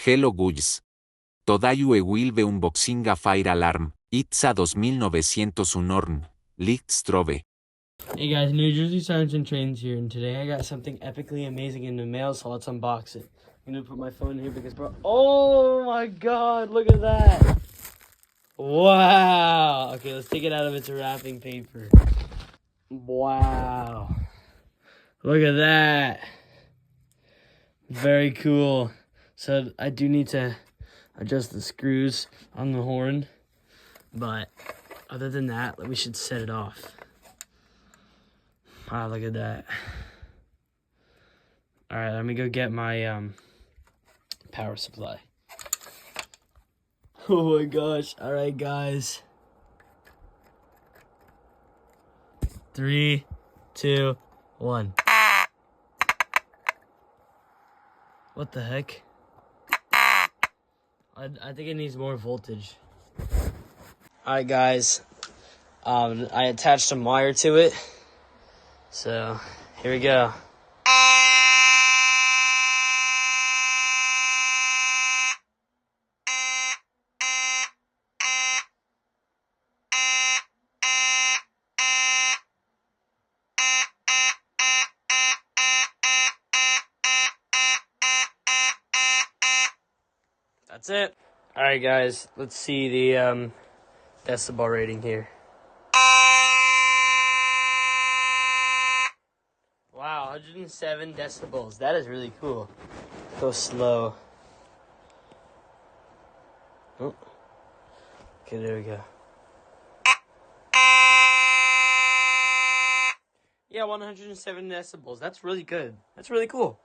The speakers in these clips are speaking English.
Hello guys. Today we will be unboxing a fire alarm. It's a 2901 orn. Let's trove. Hey guys, New Jersey Science and Trains here, and today I got something epically amazing in the mail, so let's unbox it. I'm gonna put my phone here because, bro, oh my god, look at that! Wow! Okay, let's take it out of its wrapping paper. Wow! Look at that! Very cool. So I do need to adjust the screws on the horn, but other than that, we should set it off. Wow, look at that. All right, let me go get my power supply. Oh my gosh. All right, guys. 3, 2, 1. What the heck? I think it needs more voltage. All right, guys. I attached some wire to it. So, here we go. That's it. All right, guys. Let's see the decibel rating here. Wow, 107 decibels. That is really cool. Go slow. Oh. Okay, there we go. Yeah, 107 decibels. That's really good. That's really cool.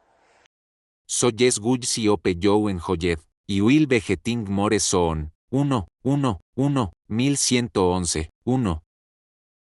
So yes good si ope yo enjoyed. Y will be getting more soon. 1111.